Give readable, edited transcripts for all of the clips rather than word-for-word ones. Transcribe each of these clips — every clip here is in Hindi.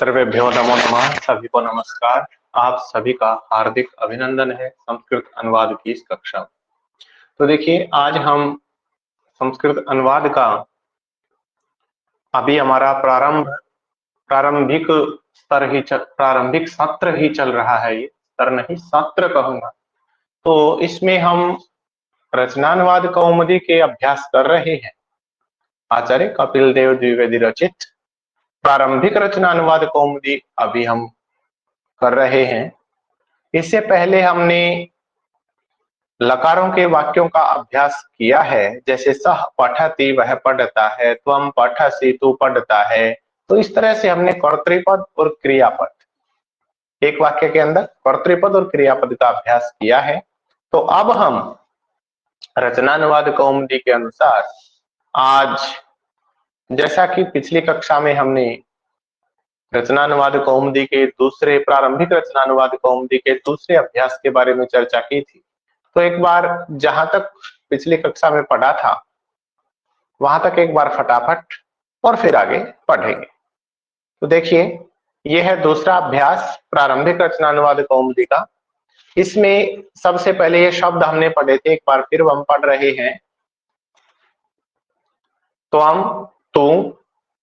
सर्वेभ्यो नमो नमः। सभी को नमस्कार। आप सभी का हार्दिक अभिनंदन है संस्कृत अनुवाद की इस कक्षा में। तो देखिए, आज हम संस्कृत अनुवाद का अभी हमारा प्रारंभिक सत्र ही चल रहा है। ये सत्र नहीं, सत्र कहूंगा। तो इसमें हम रचनानुवाद कौमुदी के अभ्यास कर रहे हैं। आचार्य कपिल देव द्विवेदी रचित प्रारंभिक रचनानुवाद कौमुदी अभी हम कर रहे हैं। इससे पहले हमने लकारों के वाक्यों का अभ्यास किया है, जैसे सह पठति वह पढ़ता है, त्वम पठसि तू पढ़ता है। तो इस तरह से हमने कर्तृपद और क्रियापद, एक वाक्य के अंदर कर्तृपद और क्रियापद का अभ्यास किया है। तो अब हम रचनानुवाद कौमुदी के अनुसार आज, जैसा कि पिछली कक्षा में हमने रचनानुवाद कौमुदी के दूसरे प्रारंभिक रचनानुवाद कौमुदी के दूसरे अभ्यास के बारे में चर्चा की थी, तो एक बार जहां तक पिछली कक्षा में पढ़ा था वहां तक एक बार फटाफट और फिर आगे पढ़ेंगे। तो देखिए, यह है दूसरा अभ्यास प्रारंभिक रचनानुवाद कौमुदी का। इसमें सबसे पहले ये शब्द हमने पढ़े थे, एक बार फिर हम पढ़ रहे हैं। त्वम, तू,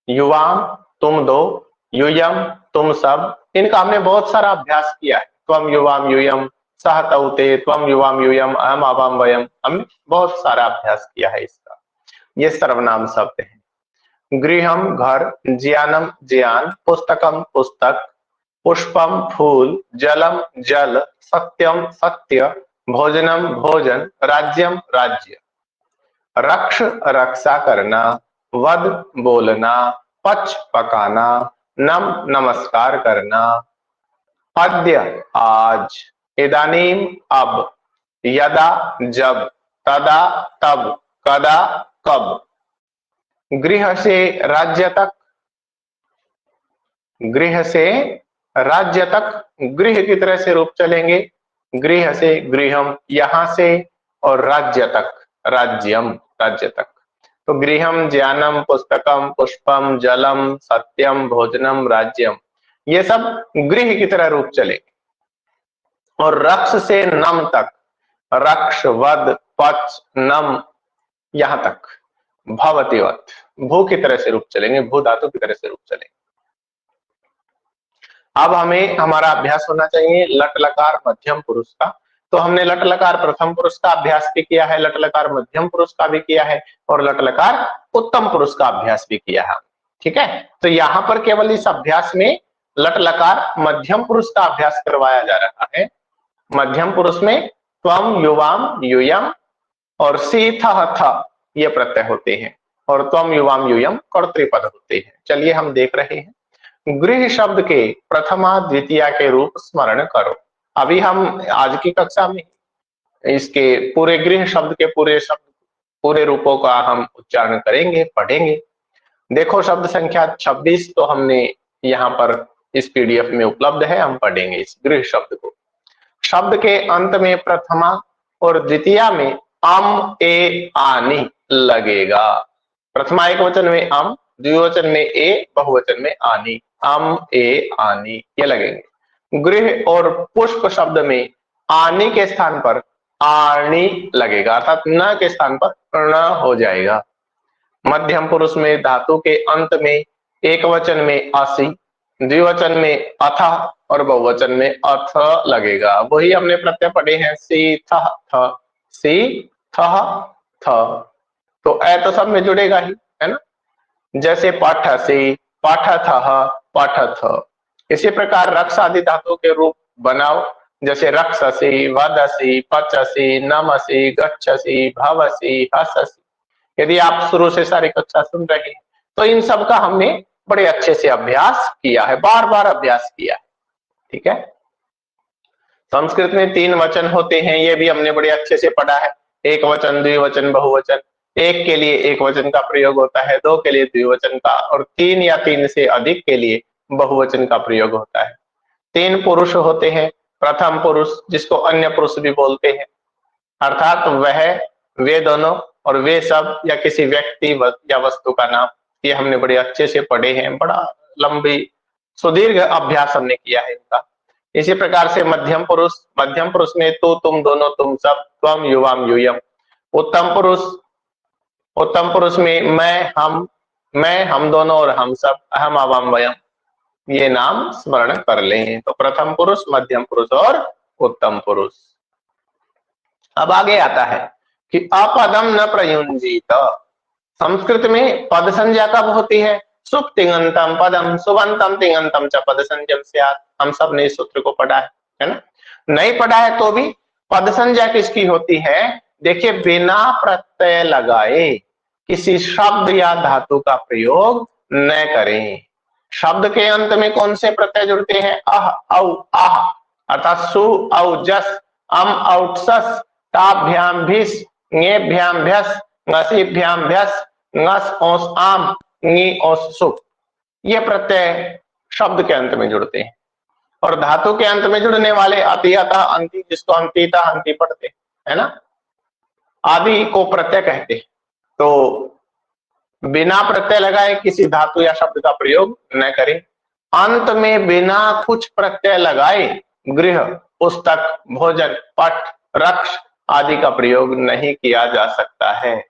युवाम, तुम दो, यूयम, तुम सब। इनका हमने बहुत सारा अभ्यास किया है। त्वम, युवाम, यूयम, सह तौते, त्वम, युवाम, यूयम, अहम, आवाम, वयम। हमने बहुत सारा अभ्यास किया है इसका। ये सर्वनाम शब्द है। गृहम घर, ज्ञानम ज्ञान, पुस्तकम पुस्तक, पुष्पम फूल, जलम जल, सत्यम सत्य, भोजनम भोजन, राज्यम राज्य। रक्ष रक्षा करना, वद बोलना, पच पकाना, नम नमस्कार करना, अद्य आज, इदानीम अब, यदा जब, तदा तब, कदा कब। गृह से राज्य तक, गृह से राज्य तक, गृह की तरह से रूप चलेंगे। गृह से गृहम, यहां से, और राज्य तक राज्यम, राज्य तक। तो गृहम, ज्ञानम, पुस्तकम, पुष्पम, जलम, सत्यम, भोजनम, राज्यम, ये सब गृह की तरह रूप चलेंगे। और रक्ष से नम तक, रक्ष, वद, पच, नम, यहां तक भवतिवत, भू की तरह से रूप चलेंगे, भू धातु की तरह से रूप चलेंगे। अब हमें हमारा अभ्यास होना चाहिए लट लकार मध्यम पुरुष का। तो हमने लट लकार प्रथम पुरुष का अभ्यास भी किया है, लट लकार मध्यम पुरुष का भी किया है, और लट लकार उत्तम पुरुष का अभ्यास भी किया है। ठीक है, तो यहां पर केवल इस अभ्यास में लट लकार मध्यम पुरुष का अभ्यास करवाया जा रहा है। मध्यम पुरुष में त्वम, युवाम, यूयम और सी, थ, ये प्रत्यय होते हैं, और त्वम, युवाम, यूयम कर्तृपद होते हैं। चलिए हम देख रहे हैं। गृह शब्द के प्रथमा द्वितीया के रूप स्मरण करो। अभी हम आज की कक्षा में इसके पूरे गृह शब्द के पूरे रूपों का हम उच्चारण करेंगे, पढ़ेंगे। देखो, शब्द संख्या 26 तो हमने यहाँ पर इस पीडीएफ में उपलब्ध है, हम पढ़ेंगे इस गृह शब्द को। शब्द के अंत में प्रथमा और द्वितीया में अम, ए, आनी लगेगा। प्रथमा एक वचन में अम, द्विवचन में ए, बहुवचन में आनी, अम, ए, आनी, ये लगेंगे। गृह और पुष्प शब्द में आनी के स्थान पर आनी लगेगा, अर्थात न के स्थान पर न हो जाएगा। मध्यम पुरुष में धातु के अंत में एक वचन में असि, द्विवचन में अथ और बहुवचन में अथ लगेगा। वही हमने प्रत्यय पढ़े हैं, सी थ थ, सी थ थ। तो ए तो सब में जुड़ेगा ही, है ना। जैसे पठसि, पठथः, पठथ। इसी प्रकार रक्ष आदि धातु के रूप बनाओ, जैसे रक्षसि, वदसि, पचसि, नमसि, गच्छसि, भवसि, हससि। यदि आप शुरू से सारी कक्षा सुन रहे हैं तो इन सब का हमने बड़े अच्छे से अभ्यास किया है, बार बार अभ्यास किया है। ठीक है, संस्कृत में 3 वचन होते हैं, ये भी हमने बड़े अच्छे से पढ़ा है। एक वचन, द्विवचन, बहुवचन। एक के लिए एक वचन का प्रयोग होता है, 2 के लिए द्विवचन का, और 3 या 3 से अधिक के लिए बहुवचन का प्रयोग होता है। 3 पुरुष होते हैं। प्रथम पुरुष, जिसको अन्य पुरुष भी बोलते हैं, अर्थात वह, वे दोनों और वे सब, या किसी व्यक्ति या वस्तु का नाम। ये हमने बड़े अच्छे से पढ़े हैं, बड़ा लंबी सुदीर्घ अभ्यास हमने किया है इनका। इसी प्रकार से मध्यम पुरुष में तो, तुम दोनों, तुम सब, त्वम, युवाम, यूयम। उत्तम पुरुष में मैं, हम दोनों और हम सब, अहम, अवम, वयम। ये नाम स्मरण कर लें। तो प्रथम पुरुष, मध्यम पुरुष और उत्तम पुरुष। अब आगे आता है कि अपदम न प्रयुंजीत। संस्कृत में पद संज्ञा कब होती है? सुप तिङंतम पदम सुबंतम तिङंतम च पद संज्ञम स्यात्। हम सब ने इस सूत्र को पढ़ा है ना? नहीं पढ़ा है तो भी पद संज्ञा किसकी होती है? देखिए, बिना प्रत्यय लगाए किसी शब्द या धातु का प्रयोग न करें। शब्द के अंत में कौन से प्रत्यय जुड़ते हैं? अह, औ, आह, अर्थात सु, औ, जस, अम, औ, सस, ताभ्याम भिस, ङेभ्याम भ्यस, ngसीभ्याम भ्यस, ngस, औस, आम, ङी, औस, सु। ये प्रत्यय शब्द के अंत में जुड़ते हैं। और धातु के अंत में जुड़ने वाले अति, अतः, अंति, जिसको अंतिता, अंति पढ़ते है ना, आदि को प्रत्यय कहते हैं। तो बिना प्रत्यय लगाए किसी धातु या शब्द का प्रयोग न करें। अंत में बिना कुछ प्रत्यय लगाए गृह, पुस्तक, भोजन, पठ, रक्ष आदि का प्रयोग नहीं किया जा सकता है।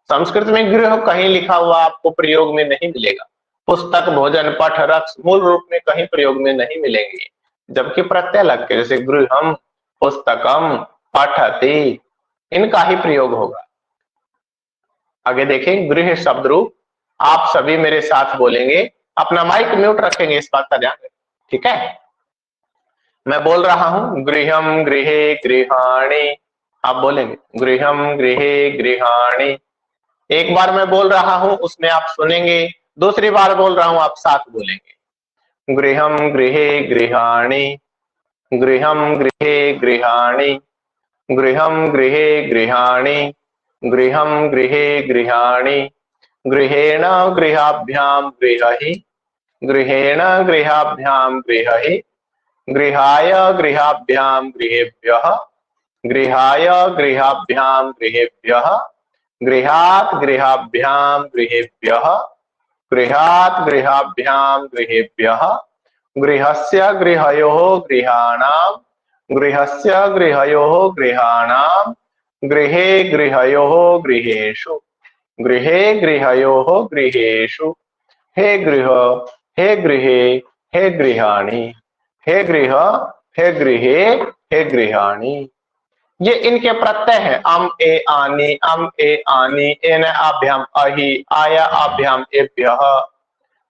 संस्कृत में गृह कहीं लिखा हुआ आपको प्रयोग में नहीं मिलेगा। पुस्तक, भोजन, पठ, रक्ष मूल रूप में कहीं प्रयोग में नहीं मिलेंगे, जबकि प्रत्यय लग के जैसे गृहम, पुस्तकम, पठति, इनका ही प्रयोग होगा। आगे देखें, गृह शब्द रूप। आप सभी मेरे साथ बोलेंगे, अपना माइक म्यूट रखेंगे, इस बात का ध्यान रखें, ठीक है? मैं बोल रहा हूं, गृहम गृहे गृहाणि। आप बोलेंगे गृहम गृहे गृहाणि। एक बार मैं बोल रहा हूं, उसमें आप सुनेंगे। दूसरी बार बोल रहा हूं, आप साथ बोलेंगे। गृहम गृहे गृहाणि, गृहम गृहे गृहाणि, गृहम गृहे गृहाणि, गृहम गृहे गृहाणि, गृहेण गृहाभ्याम गृहहि, गृहेण गृहाभ्याम गृहहि, गृहाय गृहाभ्याम गृहेभ्यः, गृहाय गृहाभ्याम गृहेभ्यः, गृहात् गृहाभ्याम गृहेभ्यः, गृहात् गृहाभ्याम गृहेभ्यः, गृहस्य गृहयोः गृहाणाम्, गृहस्य गृहयोः गृहाणाम्, गृहे गृहयोः गृहेषु, गृहे गृहयोः गृहेषु, हे गृह, हे गृहे, हे गृहाणि, हे गृह, हे गृहे, हे गृहाणि। ये इनके प्रत्यय हैं। अम, ए, आनी, अम, ए, आनी, एन आभ्याम अहि, आया आभ्याम एभ्यः,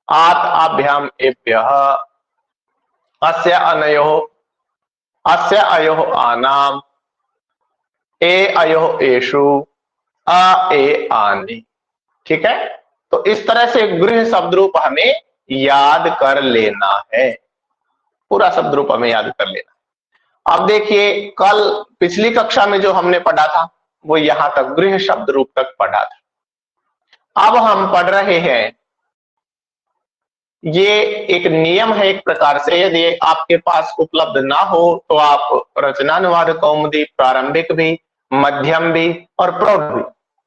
आत आभ्याम एभ्यः, अस्य अनयोः, अस्य अयोः आनाम, ए अयोः एषु, आ ए आनी। ठीक है? तो इस तरह से गृह शब्द रूप हमें याद कर लेना है। पूरा शब्द रूप हमें याद कर लेना है। अब देखिए, कल पिछली कक्षा में जो हमने पढ़ा था वो यहां तक गृह शब्द रूप तक पढ़ा था। अब हम पढ़ रहे हैं, ये एक नियम है एक प्रकार से। यदि आपके पास उपलब्ध ना हो तो आप रचनानुवाद कौमुदी प्रारंभिक भी, मध्यम भी और प्रौढ़ भी,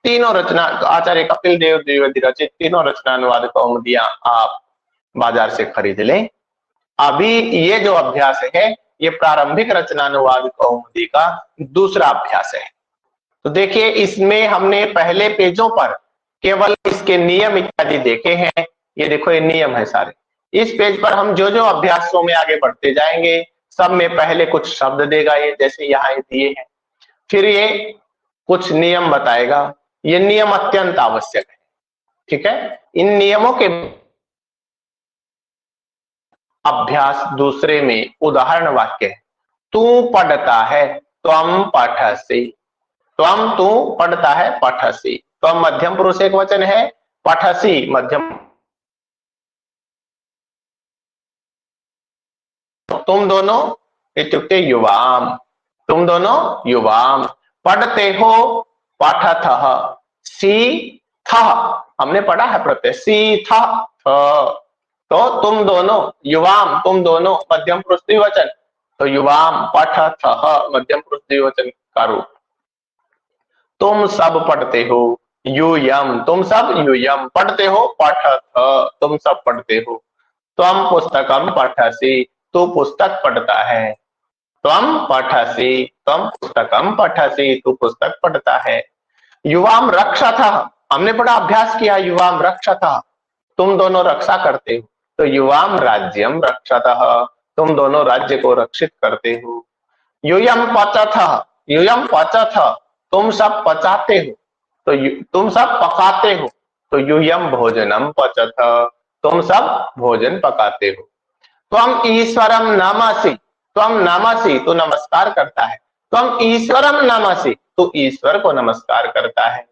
तीनों रचना, आचार्य कपिल देव द्विवेदी रचित तीनों रचनानुवाद कौमुदियां आप बाजार से खरीद लें। अभी ये जो अभ्यास है ये प्रारंभिक रचनानुवाद कौमुदी का दूसरा अभ्यास है। तो देखिए, इसमें हमने पहले पेजों पर केवल इसके नियम इत्यादि देखे हैं। ये देखो, ये नियम है सारे। इस पेज पर हम जो जो अभ्यासों में आगे बढ़ते जाएंगे, सब में पहले कुछ शब्द देगा ये, जैसे यहाँ दिए हैं, फिर ये कुछ नियम बताएगा। ये नियम अत्यंत आवश्यक है, ठीक है? इन नियमों के अभ्यास दूसरे में उदाहरण वाक्य है। तू पढ़ता है, त्वम पठसि। त्वम, तू पढ़ता है, पठसि। त्वम मध्यम पुरुष एक वचन है, पठसि मध्यम। तुम दोनों इत्युक्ते युवाम, तुम दोनों युवाम। पढ़ते हो, पठतः, सी था, हमने पढ़ा है प्रत्यय, सी था, तो तुम दोनों, युवाम, तुम दोनों मध्यम पुरुष द्विवचन, तो युवाम, पठतः मध्यम पुरुष द्विवचन का रूप। तुम सब पढ़ते हो, यूयम, तुम सब यूयम। पढ़ते हो, पठत, तुम सब पढ़ते हो। त्वम पुस्तकम पठसि, तू पुस्तक पढ़ता है। त्वम पठसि, त्वम पुस्तकम पठसि, तू पुस्तक पढ़ता है। युवाम रक्षतः, हमने बड़ा अभ्यास किया। युवाम रक्षतः, तुम दोनों रक्षा करते हो। तो युवाम राज्यम रक्षतः, तुम दोनों राज्य को रक्षित करते हो। यूयम पचतः, यूयम पचतः, तुम सब पचाते हो। तो तुम सब पकाते हो। तो यूयम भोजनम पचतः, तुम सब भोजन पकाते हो। त्वम ईश्वरम नमसि, त्वम नमसि, तू नमस्कार करता है। त्वम ईश्वरम नमसि, तू ईश्वर को नमस्कार करता है।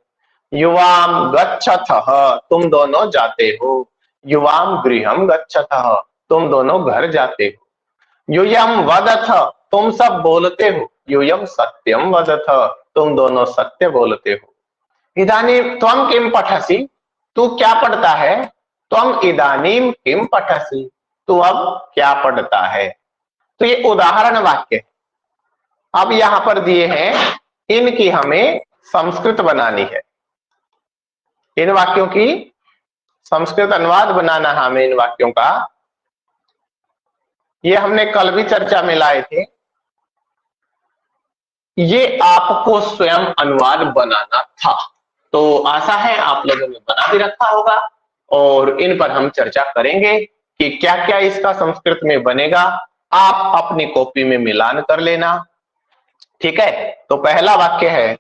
युवाम गच्छतः, तुम दोनों जाते हो। युवाम गृहम गच्छतः, तुम दोनों घर जाते हो। यूयम वदथ, तुम सब बोलते हो। यूयम सत्यम वदथ, तुम दोनों सत्य बोलते हो। इदानीं त्वम किम पठसि, तू क्या पढ़ता है। त्वम इदानीं किम पठसि, तू अब क्या पढ़ता है। तो ये उदाहरण वाक्य है। अब यहां पर दिए हैं, इनकी हमें संस्कृत बनानी है। इन वाक्यों की संस्कृत अनुवाद बनाना है हमें इन वाक्यों का। ये हमने कल भी चर्चा में लाए थे। ये आपको स्वयं अनुवाद बनाना था, तो आशा है आप लोगों ने बना भी रखा होगा और इन पर हम चर्चा करेंगे कि क्या क्या इसका संस्कृत में बनेगा। आप अपनी कॉपी में मिलान कर लेना, ठीक है। तो पहला वाक्य है,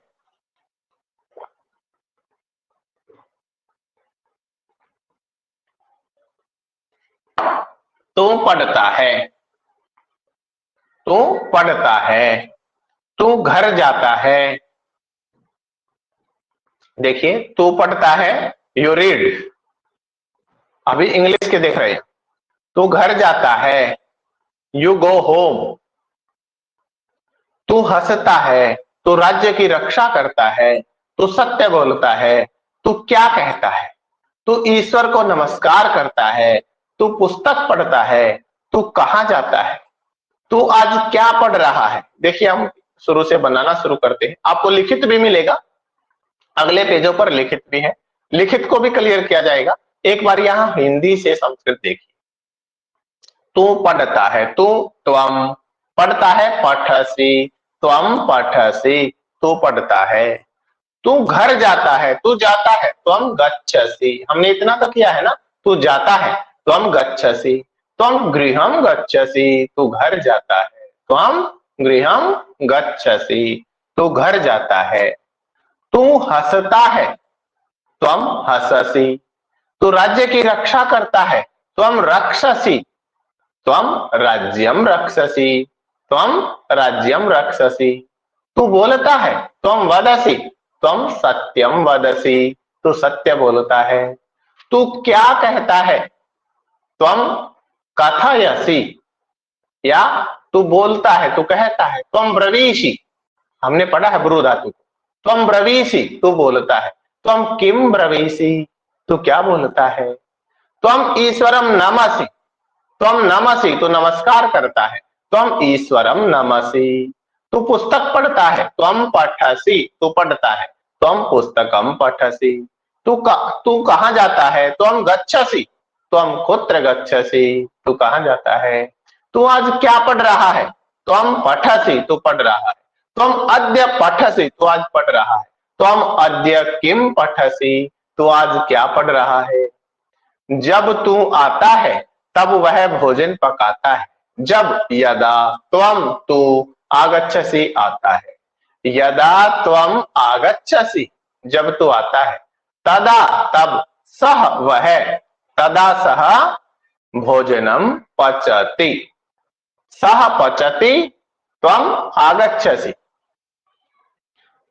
तू पढ़ता है, तू पढ़ता है। तू घर जाता है। देखिए, तू पढ़ता है, यू रीड। अभी इंग्लिश के देख रहे हैं। तू घर जाता है, यू गो होम। तू हंसता है, तू राज्य की रक्षा करता है। तू सत्य बोलता है। तू क्या कहता है। तू ईश्वर को नमस्कार करता है। तू पुस्तक पढ़ता है। तू कहां जाता है। तू आज क्या पढ़ रहा है। देखिए, हम शुरू से बनाना शुरू करते हैं। आपको लिखित भी मिलेगा, अगले पेजों पर लिखित भी है। लिखित को भी क्लियर किया जाएगा। एक बार यहां हिंदी से संस्कृत देखिए। तू पढ़ता है, तू, त्वम पढ़ता है, पठसि, त्वम पठसि, तू पढ़ता है। तू घर जाता है, तू जाता है, त्वम गच्छसि। हमने इतना तो किया है ना, तू जाता है, त्वम गच्छसि। त्वम गृहम गच्छसि, तू घर जाता है। त्वम गृहम गच्छसि, तू घर जाता है। तू हंसता है, त्वम हंससि। तू राज्य की रक्षा करता है, त्वम रक्षसि। त्वम राज्यम रक्षसि, त्वम राज्यम रक्षसि। तू बोलता है, त्वम वदसि। त्वम सत्यम वदसि, तू सत्य बोलता है। तू क्या कहता है, त्वम कथयसि। या तू बोलता है, तू कहता है। त्वम ब्रवीषि, हमने पढ़ा है ब्रू धातु को। त्वम ब्रवीषि, तू बोलता है। त्वम किम ब्रवीषि, तू क्या बोलता है। त्वम ईश्वरम नमसि, त्वम नमसि, तू नमस्कार करता है। त्वम ईश्वरम नमसि, तू पुस्तक पढ़ता है। त्वम पठसि, तू पढ़ता है। त्वम पुस्तकम पठसि, तू कहां जाता है। त्वम गच्छसि, त्वम कुत्र गच्छसि, तू कहां जाता है। तू आज क्या पढ़ रहा है। त्वम पठसि, तू पढ़ रहा है। त्वम अद्य पठसि, तू आज पढ़ रहा है। त्वम अद्य किम पठसि, तू आज क्या पढ़ रहा है। जब तू आता है, तब वह भोजन पकाता है। जब, यदा, त्वम, तू, आगच्छसि, आता है। यदा त्वम आगच्छसि, जब तू आता है। तदा, तब, सह, वह, तदा सह भोजनम पचति। सह पचति, त्वम आगच्छसि।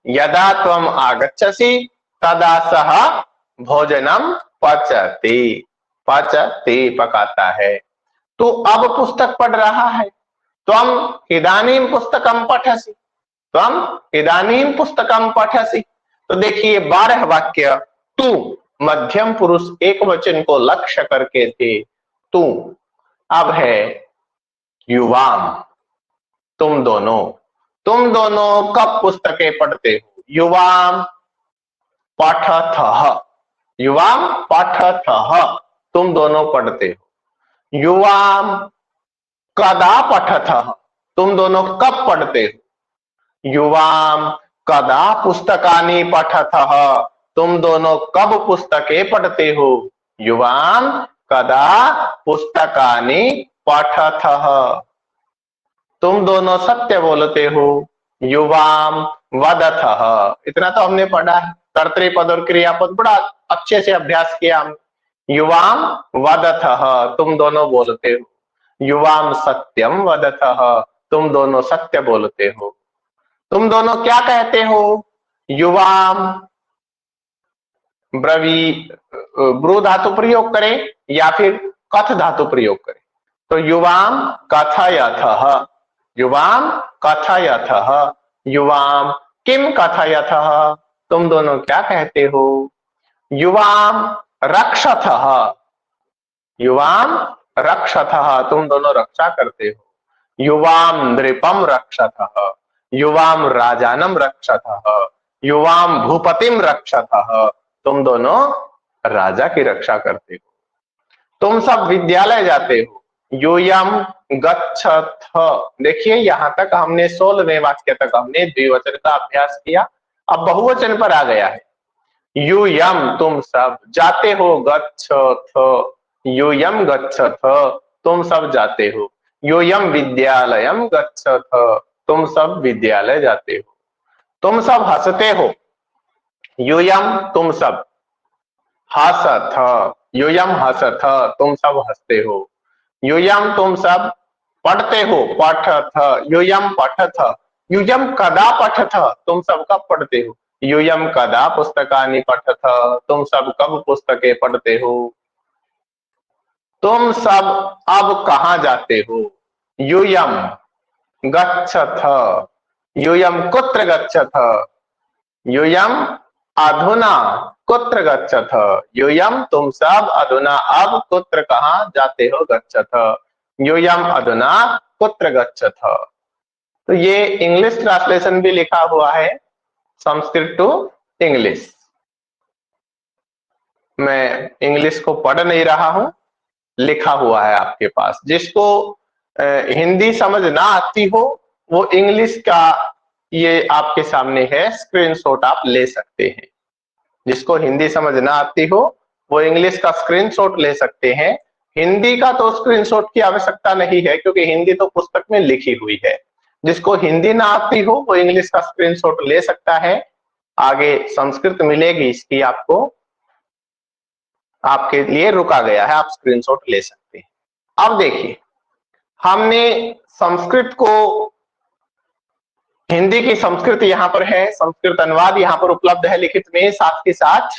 यदा त्वम आगच्छसि, तदा सह भोजनम पचति। पचति, पकाता है। तू अब पुस्तक पढ़ रहा है। त्वम इदानीं पुस्तकम पठसि। त्वम इदानीं पुस्तकम पठसि। तो देखिए, 12 वाक्य तू मध्यम पुरुष एक वचन को लक्ष्य करके थे। तू अब है युवाम, तुम दोनों। तुम दोनों कब पुस्तकें पढ़ते हो। युवाम पठथः, युवाम पठथः, तुम दोनों पढ़ते हो। युवाम कदा पठतः, तुम दोनों कब पढ़ते हो। युवाम कदा पुस्तकानि पठतः, तुम दोनों कब पुस्तकें पढ़ते हो। युवाम कदा पुस्तकानि पठतः, तुम दोनों सत्य बोलते हो। युवाम वदतः, इतना तो हमने पढ़ा है, कर्तृपद और क्रियापद बड़ा अच्छे से अभ्यास किया हमने। युवाम वदतः, तुम दोनों बोलते हो। युवाम सत्यम वदतः, तुम दोनों सत्य बोलते हो। तुम दोनों क्या कहते हो। युवाम ब्रवी ब्रू धातु प्रयोग करें या फिर कथ धातु प्रयोग करें। तो युवाम कथयथः, युवाम कथयथः, युवाम किम कथयथः, तुम दोनों क्या कहते हो। युवाम रक्षथः, युवाम रक्षथः, तुम दोनों रक्षा करते हो। युवाम नृपम रक्षथः, युवाम राजानम रक्षथः, युवाम भूपतिम रक्षथः, तुम दोनों राजा की रक्षा करते हो। तुम सब विद्यालय जाते हो। यूयम गच्छथ, देखिए यहां तक हमने 16वें वाक्य तक हमने द्विवचन का अभ्यास किया। अब बहुवचन पर आ गया है। यूयम तुम सब जाते हो, गच्छथ, यूयम गच्छथ, तुम सब जाते हो। यूयम विद्यालयम गच्छथ, तुम सब विद्यालय जाते हो। तुम सब हंसते हो। यूयम तुम सब हसथ, यूयम हसथ, तुम सब हंसते हो। यूयम तुम सब पढ़ते हो, पठथ, यूयम पठथ, यूयम कदा पठथ, तुम सब कब पढ़ते हो। यूयम कदा पुस्तकानि पठथ, तुम सब कब पुस्तकें पढ़ते हो। तुम सब अब कहां जाते हो। यूयम गच्छथ, यूयम कुत्र गच्छथ, यूयम अधुना कुत्र गच्छथ, यूयम तुम सब अधुना अब कुत्र कहां जाते हो, गच्छथ, यूयम अधुना कुत्र गच्छथ। तो ये इंग्लिश ट्रांसलेशन भी लिखा हुआ है, संस्कृत टू इंग्लिश। मैं इंग्लिश को पढ़ नहीं रहा हूं, लिखा हुआ है आपके पास। जिसको हिंदी समझ ना आती हो वो इंग्लिश का ये आपके सामने है, स्क्रीनशॉट आप ले सकते हैं। जिसको हिंदी समझ ना आती हो वो इंग्लिश का स्क्रीनशॉट ले सकते हैं। हिंदी का तो स्क्रीनशॉट की आवश्यकता नहीं है क्योंकि हिंदी तो पुस्तक में लिखी हुई है। जिसको हिंदी ना आती हो वो इंग्लिश का स्क्रीनशॉट ले सकता है। आगे संस्कृत मिलेगी इसकी आपको, आपके लिए रुका गया है, आप स्क्रीनशॉट ले सकते हैं। अब देखिए हमने संस्कृत को, हिंदी की संस्कृत यहां पर है, संस्कृत अनुवाद यहां पर उपलब्ध है लिखित में, साथ के साथ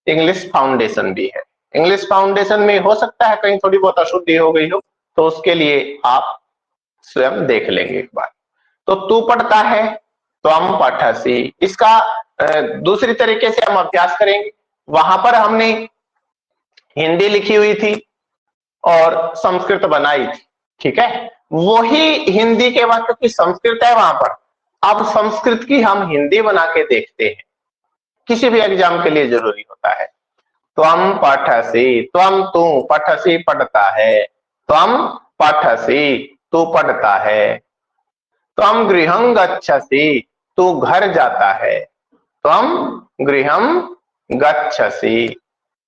इंग्लिश फाउंडेशन भी है। इंग्लिश फाउंडेशन में हो सकता है कहीं थोड़ी बहुत अशुद्धि हो गई हो, तो उसके लिए आप स्वयं देख लेंगे एक बार। तो तू पढ़ता है, त्वम पठसि, इसका दूसरी तरीके से हम अभ्यास करेंगे। वहां पर हमने हिंदी लिखी हुई थी और संस्कृत बनाई थी, ठीक है। वही हिंदी के वाक्य की संस्कृत है वहां पर, अब संस्कृत की हम हिंदी बना के देखते हैं। किसी भी एग्जाम के लिए जरूरी होता है। त्वम पठसि, त्वम तू, पठसि पढ़ता है, त्वम पठसि तू पढ़ता है। त्वम गृहं गच्छसि, तू घर जाता है। त्वम गृहं गच्छसि,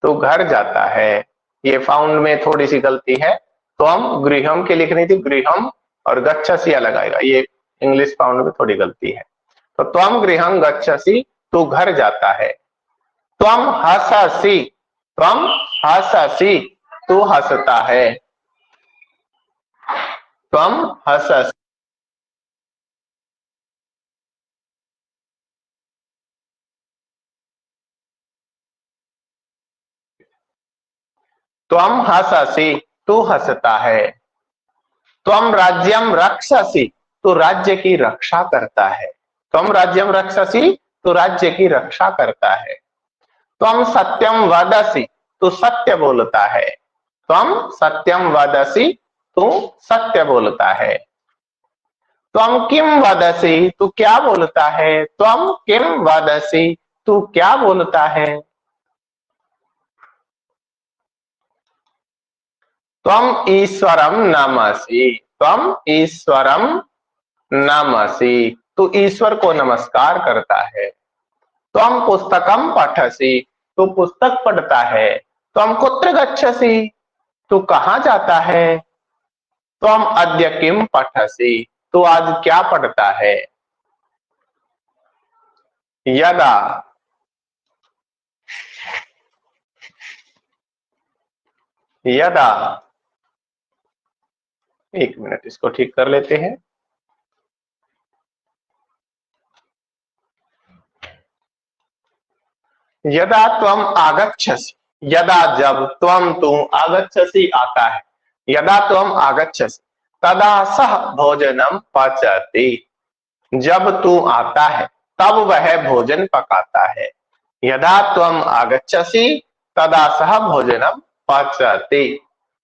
तू घर जाता है। ये फाउंड में थोड़ी सी गलती है, त्वम गृहम के लिखनी थी, गृहम और गच्छसि अलग आएगा, ये इंग्लिश फाउंड में थोड़ी गलती है। तो त्वम गृहं गच्छसि, तू घर जाता है। त्वम हससि, त्वम हससि, तू हंसता है। त्वम हससि, त्वम हससि, तू हंसता है। त्वम राज्यम रक्षसि, तू राज्य की रक्षा करता है। त्वम राज्यम रक्षसि, तू राज्य की रक्षा करता है। त्वम सत्यम वदसि, तू सत्य बोलता है। त्वम सत्यम वदसि, तू सत्य बोलता है। त्वम किम वदसि, तू क्या बोलता है। त्वम किम वदसि, तू क्या बोलता है। त्वम ईश्वरम नमसि, त्वम ईश्वरम नमसि, तू ईश्वर को नमस्कार करता है। त्वम पुस्तकम पठसि, तू पुस्तक पढ़ता है। त्वम कुत्र गच्छसि, तू कहां जाता है। त्वम अद्य किम पठसि, तू आज क्या पढ़ता है। यदा, यदा, एक मिनट इसको ठीक कर लेते हैं। यदा त्वम आगच्छसि, यदा जब, त्वम तू, आगच्छसि आता है, यदा त्वम आगच्छसि तदा सह भोजनम पचति, जब तू आता है तब वह भोजन पकाता है। यदा त्वम आगच्छसि तदा सह भोजनम पचति,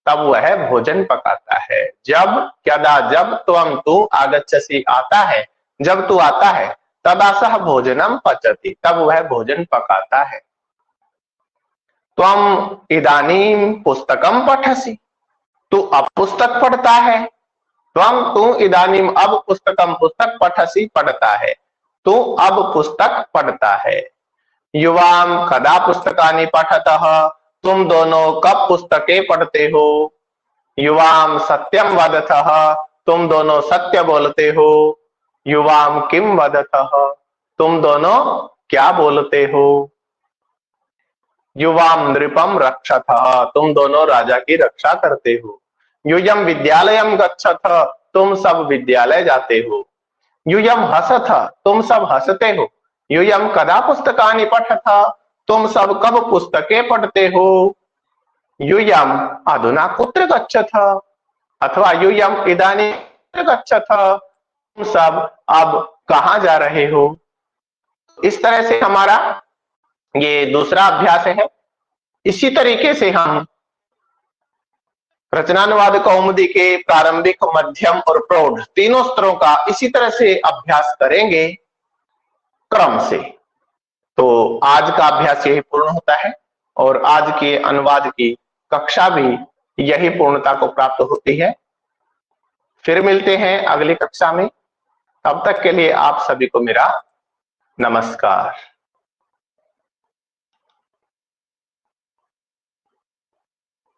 तब वह भोजन पकाता है। जब, यदा जब, त्वम तू, आगच्छसि आता है, जब तू आता है, तदा सह भोजनम पचति, तब वह भोजन पकाता है। त्वम इदानीम पुस्तकम पठसि, तू अब पुस्तक पढ़ता है। त्वम तू इदानीम अब पुस्तकम, पुस्तक पठसि पढ़ता है, तू अब पुस्तक पढ़ता है। युवाम कदा पुस्तकानि पठतः, तुम दोनों कब पुस्तकें पढ़ते हो। युवाम सत्यम वदतः, तुम दोनों सत्य बोलते हो। युवाम किम वदतः, तुम दोनों क्या बोलते हो। युवाम नृपम रक्षतः, तुम दोनों राजा की रक्षा करते हो। यूयम विद्यालयम गच्छतः, तुम सब विद्यालय जाते हो। यूयम हसतः, तुम सब हंसते हो। यूयम कदा पुस्तकानि पठतः, तुम सब कब पुस्तकें पढ़ते हो। यूयम अधुना कुत्र गच्छतः, अथवा यूयम इदानीं कुत्र गच्छतः, तुम सब अब कहां जा रहे हो। इस तरह से हमारा ये दूसरा अभ्यास है। इसी तरीके से हम रचनानुवाद कौमुदी के प्रारंभिक, मध्यम और प्रौढ़ तीनों स्तरों का इसी तरह से अभ्यास करेंगे क्रम से। तो आज का अभ्यास यही पूर्ण होता है और आज के अनुवाद की कक्षा भी यही पूर्णता को प्राप्त होती है। फिर मिलते हैं अगली कक्षा में, तब तक के लिए आप सभी को मेरा नमस्कार।